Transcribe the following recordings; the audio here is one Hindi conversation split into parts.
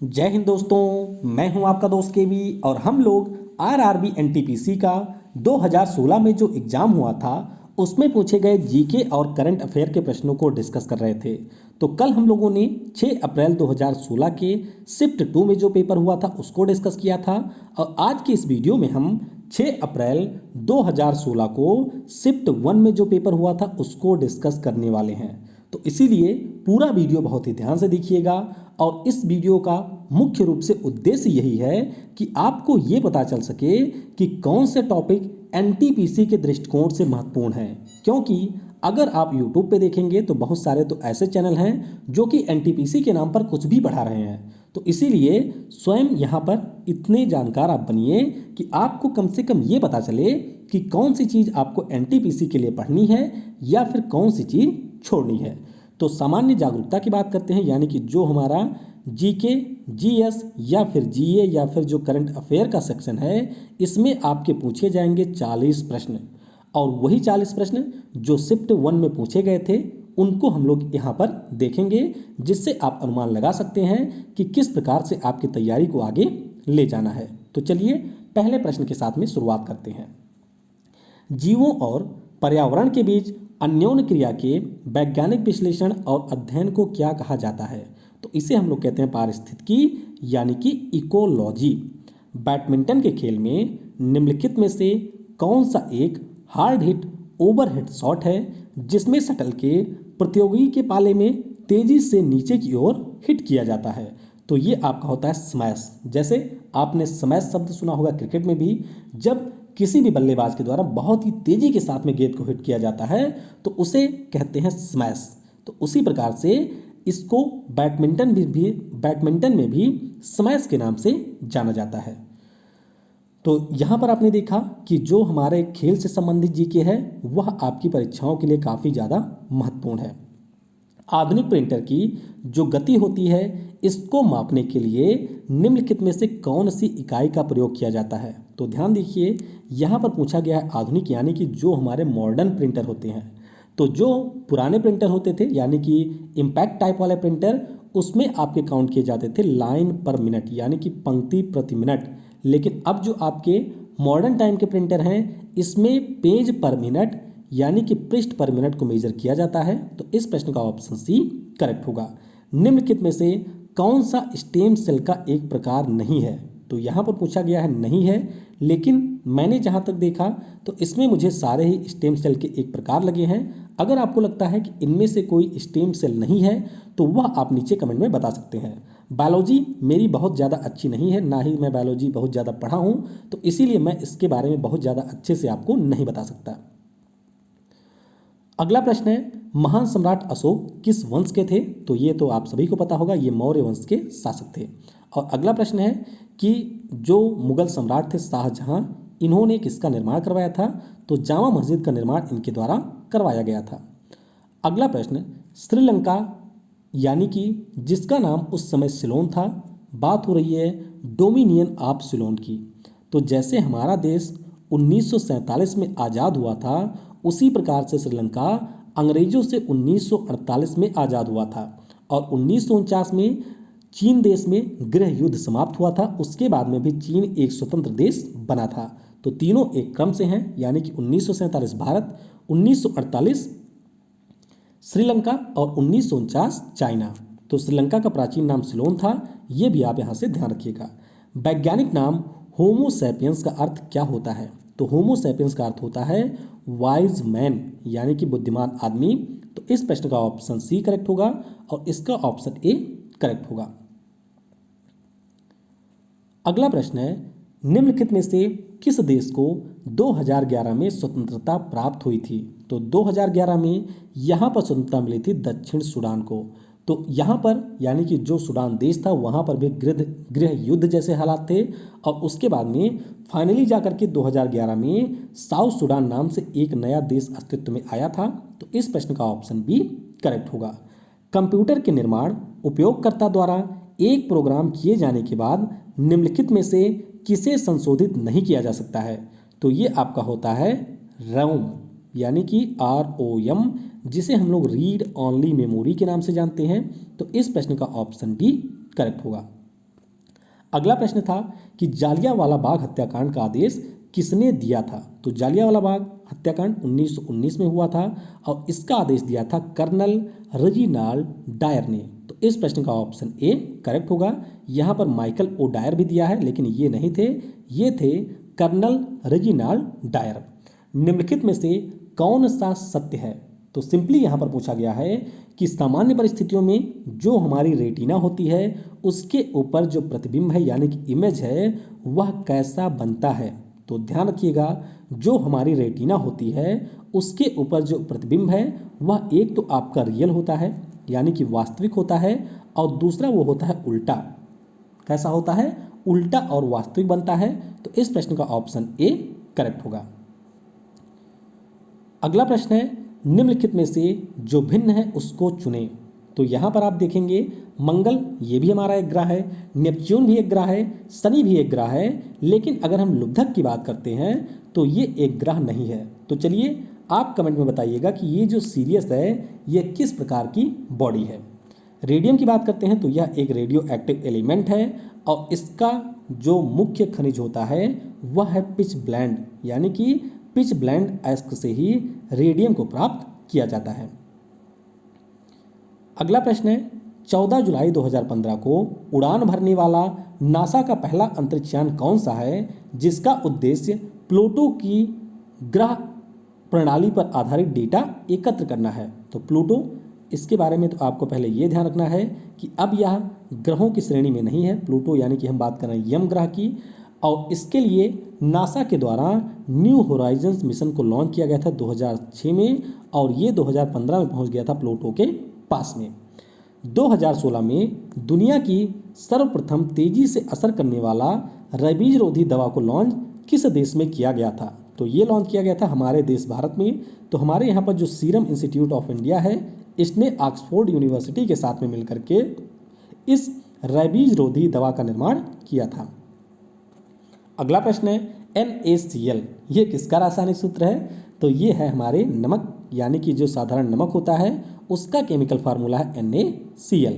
जय हिंद दोस्तों, मैं हूं आपका दोस्त केवी और हम लोग आरआरबी एनटीपीसी का 2016 में जो एग्ज़ाम हुआ था उसमें पूछे गए जीके और करंट अफेयर के प्रश्नों को डिस्कस कर रहे थे। तो कल हम लोगों ने 6 अप्रैल 2016 के शिफ्ट 2 में जो पेपर हुआ था उसको डिस्कस किया था और आज की इस वीडियो में हम 6 अप्रैल 2016 को शिफ्ट 1 में जो पेपर हुआ था उसको डिस्कस करने वाले हैं। तो इसीलिए पूरा वीडियो बहुत ही ध्यान से देखिएगा और इस वीडियो का मुख्य रूप से उद्देश्य यही है कि आपको ये पता चल सके कि कौन से टॉपिक एनटीपीसी के दृष्टिकोण से महत्वपूर्ण हैं। क्योंकि अगर आप YouTube पे देखेंगे तो बहुत सारे तो ऐसे चैनल हैं जो कि एनटीपीसी के नाम पर कुछ भी पढ़ा रहे हैं। तो इसीलिए स्वयं यहाँ पर इतने जानकार आप बनिए कि आपको कम से कम ये पता चले कि कौन सी चीज़ आपको एनटीपीसी के लिए पढ़नी है या फिर कौन सी चीज़ छोड़नी है। तो सामान्य जागरूकता की बात करते हैं, यानी कि जो हमारा जीके, जीएस या फिर जीए या फिर जो करंट अफेयर का सेक्शन है, इसमें आपके पूछे जाएंगे 40 प्रश्न और वही 40 प्रश्न जो शिफ्ट 1 में पूछे गए थे उनको हम लोग यहाँ पर देखेंगे, जिससे आप अनुमान लगा सकते हैं कि किस प्रकार से आपकी तैयारी को आगे ले जाना है। तो चलिए पहले प्रश्न के साथ में शुरुआत करते हैं। जीवों और पर्यावरण के बीच अन्योन्य क्रिया के वैज्ञानिक विश्लेषण और अध्ययन को क्या कहा जाता है? तो इसे हम लोग कहते हैं पारिस्थितिकी यानी कि इकोलॉजी। बैडमिंटन के खेल में निम्नलिखित में से कौन सा एक हार्ड हिट ओवरहेड शॉट है जिसमें शटल के प्रतियोगी के पाले में तेजी से नीचे की ओर हिट किया जाता है? तो ये आपका होता है स्मैश। जैसे आपने स्मैश शब्द सुना होगा क्रिकेट में भी, जब किसी भी बल्लेबाज के द्वारा बहुत ही तेजी के साथ में गेंद को हिट किया जाता है तो उसे कहते हैं स्मैश। तो उसी प्रकार से इसको बैडमिंटन में भी स्मैश के नाम से जाना जाता है। तो यहाँ पर आपने देखा कि जो हमारे खेल से संबंधित जीके है वह आपकी परीक्षाओं के लिए काफ़ी ज़्यादा महत्वपूर्ण है। आधुनिक प्रिंटर की जो गति होती है इसको मापने के लिए निम्नलिखित में से कौन सी इकाई का प्रयोग किया जाता है? तो ध्यान देखिए, यहाँ पर पूछा गया है आधुनिक यानी कि जो हमारे मॉडर्न प्रिंटर होते हैं। तो जो पुराने प्रिंटर होते थे यानी कि इम्पैक्ट टाइप वाले प्रिंटर, उसमें आपके काउंट किए जाते थे लाइन पर मिनट यानी कि पंक्ति प्रति मिनट। लेकिन अब जो आपके मॉडर्न टाइम के प्रिंटर हैं इसमें पेज पर मिनट यानी कि पृष्ठ पर मिनट को मेजर किया जाता है। तो इस प्रश्न का ऑप्शन सी करेक्ट होगा। निम्नलिखित में से कौन सा स्टेम सेल का एक प्रकार नहीं है? तो यहाँ पर पूछा गया है नहीं है, लेकिन मैंने जहाँ तक देखा तो इसमें मुझे सारे ही स्टेम सेल के एक प्रकार लगे हैं। अगर आपको लगता है कि इनमें से कोई स्टेम सेल नहीं है तो वह आप नीचे कमेंट में बता सकते हैं। बायोलॉजी मेरी बहुत ज़्यादा अच्छी नहीं है, ना ही मैं बायोलॉजी बहुत ज़्यादा पढ़ा हूँ, तो इसीलिए मैं इसके बारे में बहुत ज़्यादा अच्छे से आपको नहीं बता सकता। अगला प्रश्न है, महान सम्राट अशोक किस वंश के थे? तो ये तो आप सभी को पता होगा, ये मौर्य वंश के शासक थे। और अगला प्रश्न है कि जो मुगल सम्राट थे शाहजहां, इन्होंने किसका निर्माण करवाया था? तो जामा मस्जिद का निर्माण इनके द्वारा करवाया गया था। अगला प्रश्न, श्रीलंका यानी कि जिसका नाम उस समय सिलोन था, बात हो रही है डोमिनियन ऑफ सिलोन की। तो जैसे हमारा देश 1947 में आज़ाद हुआ था उसी प्रकार से श्रीलंका अंग्रेजों से 1948 में आज़ाद हुआ था और 1949 में चीन देश में गृह युद्ध समाप्त हुआ था। उसके बाद में भी चीन एक स्वतंत्र देश बना था। तो तीनों एक क्रम से हैं, यानी कि 1947 भारत, 1948 श्रीलंका और 1949 चाइना। तो श्रीलंका का प्राचीन नाम सिलोन था, ये भी आप यहाँ से ध्यान रखिएगा। वैज्ञानिक नाम होमो सैपियंस का अर्थ क्या होता है? तो होमो सैपियंस का अर्थ होता है वाइज मैन यानी कि बुद्धिमान आदमी। तो इस प्रश्न का ऑप्शन सी करेक्ट होगा और इसका ऑप्शन ए करेक्ट होगा। अगला प्रश्न है, निम्नलिखित में से किस देश को 2011 में स्वतंत्रता प्राप्त हुई थी? तो 2011 में यहाँ पर स्वतंत्रता मिली थी दक्षिण सूडान को। तो यहाँ पर यानी कि जो सूडान देश था वहाँ पर भी गृह युद्ध जैसे हालात थे और उसके बाद में फाइनली जाकर के 2011 में साउथ सूडान नाम से एक नया देश अस्तित्व में आया था। तो इस प्रश्न का ऑप्शन बी करेक्ट होगा। कंप्यूटर के निर्माण उपयोगकर्ता द्वारा एक प्रोग्राम किए जाने के बाद निम्नलिखित में से किसे संशोधित नहीं किया जा सकता है? तो ये आपका होता है रोम यानी कि ROM, जिसे हम लोग रीड ऑनली मेमोरी के नाम से जानते हैं। तो इस प्रश्न का ऑप्शन डी करेक्ट होगा। अगला प्रश्न था कि जालियांवाला बाग हत्याकांड का आदेश किसने दिया था? तो जालियांवाला बाग हत्याकांड 1919 में हुआ था और इसका आदेश दिया था कर्नल रेजिनाल्ड डायर ने। तो इस प्रश्न का ऑप्शन ए करेक्ट होगा। यहाँ पर माइकल ओ डायर भी दिया है, लेकिन ये नहीं थे, ये थे कर्नल रेजिनाल्ड डायर। निम्नलिखित में से कौन सा सत्य है? तो सिंपली यहाँ पर पूछा गया है कि सामान्य परिस्थितियों में जो हमारी रेटिना होती है उसके ऊपर जो प्रतिबिंब है यानी कि इमेज है वह कैसा बनता है? तो ध्यान रखिएगा, जो हमारी रेटिना होती है उसके ऊपर जो प्रतिबिंब है वह एक तो आपका रियल होता है यानी कि वास्तविक होता है, और दूसरा वो होता है उल्टा। कैसा होता है? उल्टा और वास्तविक बनता है। तो इस प्रश्न का ऑप्शन ए करेक्ट होगा। अगला प्रश्न है, निम्नलिखित में से जो भिन्न है उसको चुनें। तो यहाँ पर आप देखेंगे मंगल ये भी हमारा एक ग्रह है, नेपच्यून भी एक ग्रह है, शनि भी एक ग्रह है, लेकिन अगर हम लुब्धक की बात करते हैं तो ये एक ग्रह नहीं है। तो चलिए आप कमेंट में बताइएगा कि ये जो सीरियस है ये किस प्रकार की बॉडी है। रेडियम की बात करते हैं तो यह एक रेडियो एक्टिव एलिमेंट है और इसका जो मुख्य खनिज होता है वह है पिच ब्लेंड, यानी कि पिच ब्लेंड अयस्क से ही रेडियम को प्राप्त किया जाता है। अगला प्रश्न है, 14 जुलाई 2015 को उड़ान भरने वाला नासा का पहला अंतरिक्षयान कौन सा है जिसका उद्देश्य प्लूटो की ग्रह प्रणाली पर आधारित डेटा एकत्र करना है? तो प्लूटो, इसके बारे में तो आपको पहले ये ध्यान रखना है कि अब यह ग्रहों की श्रेणी में नहीं है। प्लूटो यानी कि हम बात कर रहे हैं यम ग्रह की, और इसके लिए नासा के द्वारा न्यू होराइजन्स मिशन को लॉन्च किया गया था 2006 में, और ये 2015 में पहुंच गया था प्लूटो के पास में। 2016 में दुनिया की सर्वप्रथम तेजी से असर करने वाला रेबीज रोधी दवा को लॉन्च किस देश में किया गया था? तो ये लॉन्च किया गया था हमारे देश भारत में। तो हमारे यहाँ पर जो सीरम इंस्टीट्यूट ऑफ इंडिया है इसने ऑक्सफोर्ड यूनिवर्सिटी के साथ में मिलकर के इस रेबीज रोधी दवा का निर्माण किया था। अगला प्रश्न है, NaCl ये किसका रासायनिक सूत्र है? तो ये है हमारे नमक, यानी कि जो साधारण नमक होता है उसका केमिकल फार्मूला है NaCl।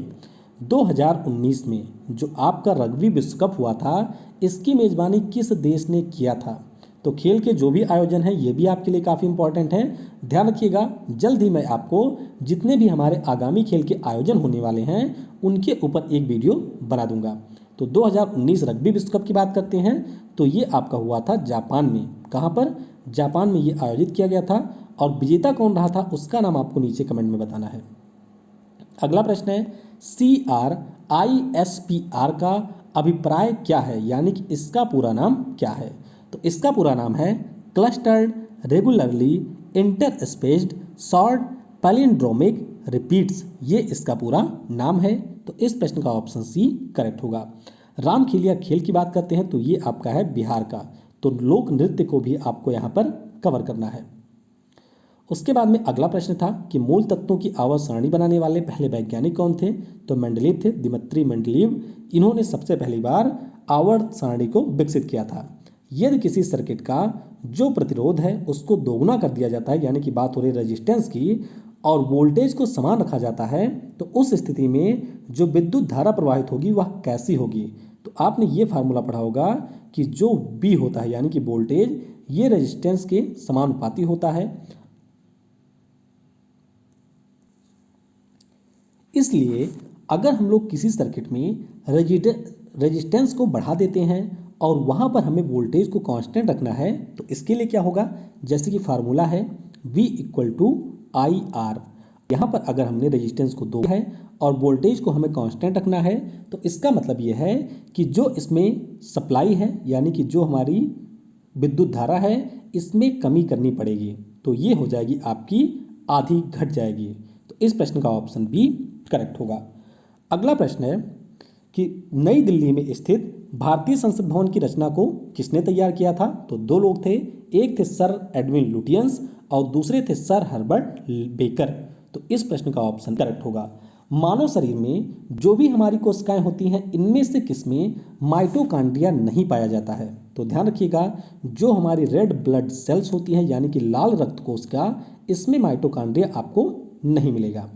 2019 में जो आपका रग्बी विश्व कप हुआ था इसकी मेज़बानी किस देश ने किया था? तो खेल के जो भी आयोजन हैं ये भी आपके लिए काफ़ी इंपॉर्टेंट हैं। ध्यान रखिएगा, जल्द ही मैं आपको जितने भी हमारे आगामी खेल के आयोजन होने वाले हैं उनके ऊपर एक वीडियो बना दूंगा। तो 2019 रग्बी विश्व कप की बात करते हैं तो ये आपका हुआ था जापान में। कहाँ पर? जापान में ये आयोजित किया गया था, और विजेता कौन रहा था उसका नाम आपको नीचे कमेंट में बताना है। अगला प्रश्न है, CRISPR का अभिप्राय क्या है, यानी कि इसका पूरा नाम क्या है? तो इसका पूरा नाम है clustered regularly interspaced short palindromic repeats, ये इसका पूरा नाम है। तो इस प्रश्न का ऑप्शन सी करेक्ट होगा। रामखेलिया खेल की बात करते हैं तो ये आपका है बिहार का, तो लोक नृत्य को भी आपको यहाँ पर कवर करना है। उसके बाद में अगला प्रश्न था कि मूल तत्वों की आवर्त सारणी बनाने वाले पहले वैज्ञानिक कौन थे? तो मेंडलीव थे, दिमित्री मेंडलीव। इन्होंने सबसे पहली बार आवर्त सारणी को विकसित किया था। यदि किसी सर्किट का जो प्रतिरोध है उसको दोगुना कर दिया जाता है, यानी कि बात हो रही रेजिस्टेंस की, और वोल्टेज को समान रखा जाता है, तो उस स्थिति में जो विद्युत धारा प्रवाहित होगी वह कैसी होगी? तो आपने ये फार्मूला पढ़ा होगा कि जो B होता है यानी कि वोल्टेज, ये रेजिस्टेंस के समानुपाती होता है। इसलिए अगर हम लोग किसी सर्किट में रेजिस्टेंस को बढ़ा देते हैं और वहाँ पर हमें वोल्टेज को कांस्टेंट रखना है, तो इसके लिए क्या होगा? जैसे कि फार्मूला है V = IR। यहाँ पर अगर हमने रेजिस्टेंस को 2 है और वोल्टेज को हमें कांस्टेंट रखना है, तो इसका मतलब ये है कि जो इसमें सप्लाई है यानी कि जो हमारी विद्युत धारा है इसमें कमी करनी पड़ेगी, तो ये हो जाएगी आपकी आधी घट जाएगी। तो इस प्रश्न का ऑप्शन बी करेक्ट होगा। अगला प्रश्न है कि नई दिल्ली में स्थित भारतीय संसद भवन की रचना को किसने तैयार किया था? तो 2 लोग थे, एक थे सर एडविन लुटियंस और दूसरे थे सर हर्बर्ट बेकर। तो इस प्रश्न का ऑप्शन करेक्ट होगा। मानव शरीर में जो भी हमारी कोशिकाएं होती हैं इनमें से किसमें माइटोकॉन्ड्रिया नहीं पाया जाता है? तो ध्यान रखिएगा, जो हमारी रेड ब्लड सेल्स होती हैं यानी कि लाल रक्त कोशिका, इसमें माइटोकॉन्ड्रिया आपको नहीं मिलेगा।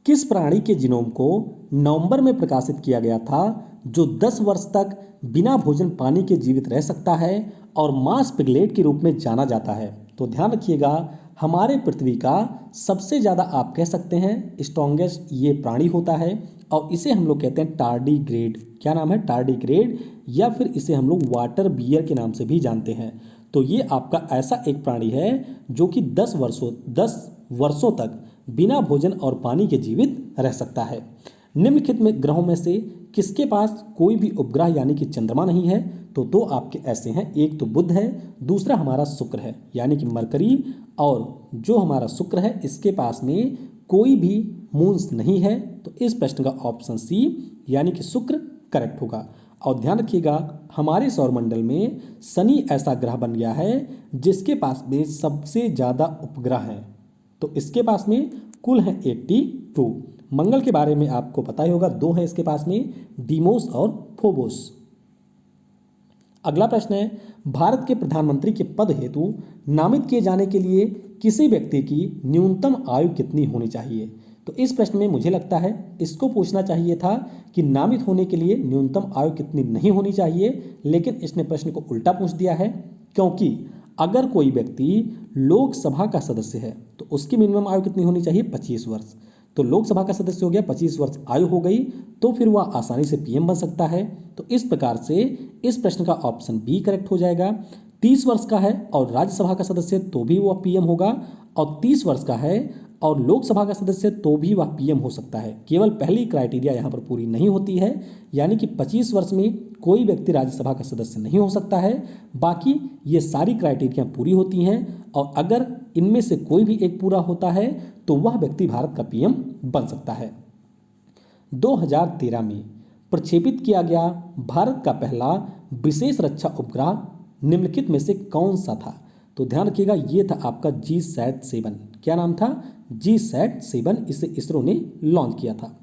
किस प्राणी के जीनोम को नवंबर में प्रकाशित किया गया था जो 10 वर्ष तक बिना भोजन पानी के जीवित रह सकता है और मार्स पिगलेट के रूप में जाना जाता है? तो ध्यान रखिएगा, हमारे पृथ्वी का सबसे ज़्यादा आप कह सकते हैं स्ट्रॉन्गेस्ट ये प्राणी होता है और इसे हम लोग कहते हैं टार्डीग्रेड। क्या नाम है? टार्डीग्रेड, या फिर इसे हम लोग वाटर बियर के नाम से भी जानते हैं। तो ये आपका ऐसा एक प्राणी है जो कि 10 वर्षों तक बिना भोजन और पानी के जीवित रह सकता है। निम्नलिखित में ग्रहों में से किसके पास कोई भी उपग्रह यानी कि चंद्रमा नहीं है? तो दो आपके ऐसे हैं, एक तो बुध है, दूसरा हमारा शुक्र है यानी कि मरकरी, और जो हमारा शुक्र है इसके पास में कोई भी मून्स नहीं है। तो इस प्रश्न का ऑप्शन सी यानी कि शुक्र करेक्ट होगा। और ध्यान रखिएगा, हमारे सौरमंडल में शनि ऐसा ग्रह बन गया है जिसके पास में सबसे ज़्यादा उपग्रह हैं। तो इसके पास में कुल है 82। मंगल के बारे में आपको पता ही होगा, 2 है इसके पास में, डीमोस और फोबोस। अगला प्रश्न है, भारत के प्रधानमंत्री के पद हेतु नामित किए जाने के लिए किसी व्यक्ति की न्यूनतम आयु कितनी होनी चाहिए? तो इस प्रश्न में मुझे लगता है इसको पूछना चाहिए था कि नामित होने के लिए न्यूनतम आयु कितनी नहीं होनी चाहिए, लेकिन इसने प्रश्न को उल्टा पूछ दिया है। क्योंकि अगर कोई व्यक्ति लोकसभा का सदस्य है तो उसकी मिनिमम आयु कितनी होनी चाहिए? 25 वर्ष। तो लोकसभा का सदस्य हो गया, 25 वर्ष आयु हो गई, तो फिर वह आसानी से पीएम बन सकता है। तो इस प्रकार से इस प्रश्न का ऑप्शन बी करेक्ट हो जाएगा। 30 वर्ष का है और राज्यसभा का सदस्य तो भी वह पीएम होगा, और 30 वर्ष का है और लोकसभा का सदस्य तो भी वह पीएम हो सकता है। केवल पहली क्राइटेरिया यहाँ पर पूरी नहीं होती है, यानी कि 25 वर्ष में कोई व्यक्ति राज्यसभा का सदस्य नहीं हो सकता है। बाकी ये सारी क्राइटेरिया पूरी होती हैं, और अगर इनमें से कोई भी एक पूरा होता है तो वह व्यक्ति भारत का पीएम बन सकता है। 2013 में प्रक्षेपित किया गया भारत का पहला विशेष रक्षा उपग्रह निम्नलिखित में से कौन सा था? तो ध्यान रखिएगा, ये था आपका GSAT-7। क्या नाम था? GSAT-7। इसे इसरो ने लॉन्च किया था।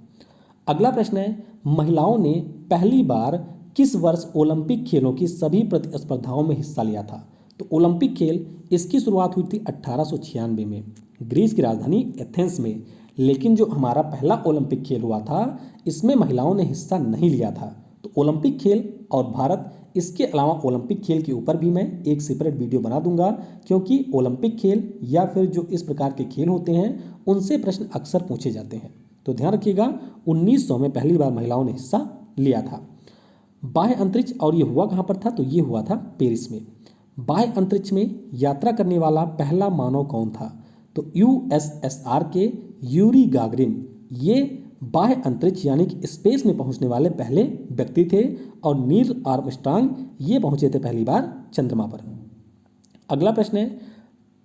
अगला प्रश्न है, महिलाओं ने पहली बार किस वर्ष ओलंपिक खेलों की सभी प्रतिस्पर्धाओं में हिस्सा लिया था? तो ओलंपिक खेल इसकी शुरुआत हुई थी 1896 में ग्रीस की राजधानी एथेंस में, लेकिन जो हमारा पहला ओलंपिक खेल हुआ था इसमें महिलाओं ने हिस्सा नहीं लिया था। तो ओलंपिक खेल और भारत, इसके अलावा ओलंपिक खेल के ऊपर भी मैं एक सेपरेट वीडियो बना दूंगा, क्योंकि ओलंपिक खेल या फिर जो इस प्रकार के खेल होते हैं उनसे प्रश्न अक्सर पूछे जाते हैं। तो ध्यान रखिएगा, 1900 में पहली बार महिलाओं ने हिस्सा लिया था। बाह्य अंतरिक्ष, और ये हुआ कहाँ पर था? तो ये हुआ था पेरिस में। बाह्य अंतरिक्ष में यात्रा करने वाला पहला मानव कौन था? तो USSR के यूरी गागरिन, ये बाह्य अंतरिक्ष यानी कि स्पेस में पहुंचने वाले पहले व्यक्ति थे, और नील आर्मस्ट्रांग ये पहुंचे थे पहली बार चंद्रमा पर। अगला प्रश्न है,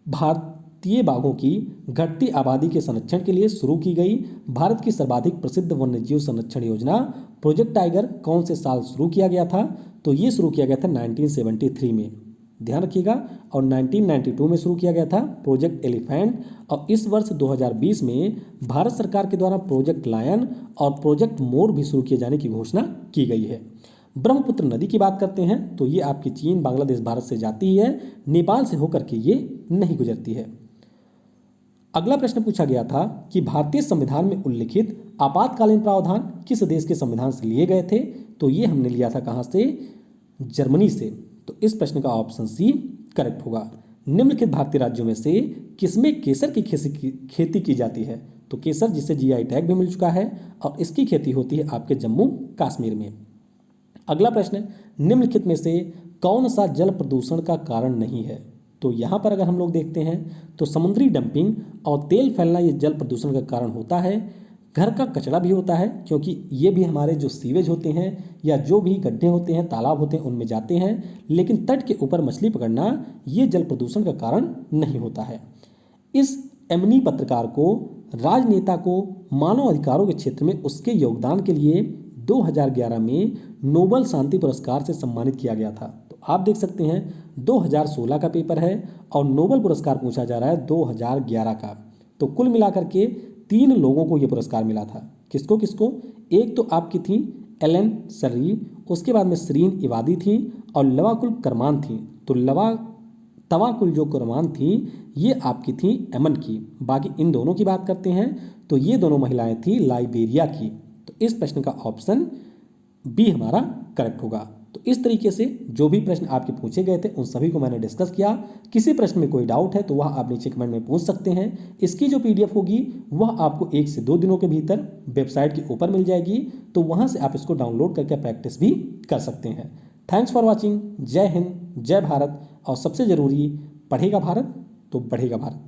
भारतीय बाघों की घटती आबादी के संरक्षण के लिए शुरू की गई भारत की सर्वाधिक प्रसिद्ध वन्यजीव संरक्षण योजना प्रोजेक्ट टाइगर कौन से साल शुरू किया गया था? तो ये शुरू किया गया था 1973 में। ध्यान रखिएगा, और 1992 में शुरू किया गया था प्रोजेक्ट एलिफेंट, और इस वर्ष 2020 में भारत सरकार के द्वारा प्रोजेक्ट लायन और प्रोजेक्ट मोर भी शुरू किए जाने की घोषणा की गई है। ब्रह्मपुत्र नदी की बात करते हैं तो ये आपकी चीन, बांग्लादेश, भारत से जाती है, नेपाल से होकर के ये नहीं गुजरती है। अगला प्रश्न पूछा गया था कि भारतीय संविधान में उल्लिखित आपातकालीन प्रावधान किस देश के संविधान से लिए गए थे? तो ये हमने लिया था कहाँ से? जर्मनी से। तो इस प्रश्न का ऑप्शन सी करेक्ट होगा। निम्नलिखित भारतीय राज्यों में से किसमें केसर की खेती की जाती है? तो केसर, जिसे GI टैग भी मिल चुका है, और इसकी खेती होती है आपके जम्मू कश्मीर में। अगला प्रश्न, निम्नलिखित में से कौन सा जल प्रदूषण का कारण नहीं है? तो यहाँ पर अगर हम लोग देखते हैं तो समुद्री डंपिंग और तेल फैलना ये जल प्रदूषण का कारण होता है। घर का कचरा भी होता है, क्योंकि ये भी हमारे जो सीवेज होते हैं या जो भी गड्ढे होते हैं, तालाब होते हैं, उनमें जाते हैं, लेकिन तट के ऊपर मछली पकड़ना ये जल प्रदूषण का कारण नहीं होता है। इस एमनी पत्रकार को, राजनेता को मानव अधिकारों के क्षेत्र में उसके योगदान के लिए 2011 में नोबेल शांति पुरस्कार से सम्मानित किया गया था। तो आप देख सकते हैं 2016 का पेपर है और नोबेल पुरस्कार पूछा जा रहा है 2011 का। तो कुल मिलाकर के 3 लोगों को यह पुरस्कार मिला था। किसको किसको? एक तो आपकी थी एलन सर्री, उसके बाद में शरीन इबादी थी, और लवाकुल करमान थी। तो लवा सवा कुल जो कुर्बान थी ये आपकी थी यमन की। बाकी इन दोनों की बात करते हैं तो ये दोनों महिलाएं थी लाइबेरिया की। तो इस प्रश्न का ऑप्शन बी हमारा करेक्ट होगा। तो इस तरीके से जो भी प्रश्न आपके पूछे गए थे उन सभी को मैंने डिस्कस किया। किसी प्रश्न में कोई डाउट है तो वह आप नीचे कमेंट में पूछ सकते हैं। इसकी जो पीडीएफ होगी वह आपको 1 से 2 दिनों के भीतर वेबसाइट के ऊपर मिल जाएगी, तो वहां से आप इसको डाउनलोड करके प्रैक्टिस भी कर सकते हैं। Thanks for watching. जय हिंद, जय भारत, और सबसे जरूरी, पढ़ेगा भारत तो बढ़ेगा भारत।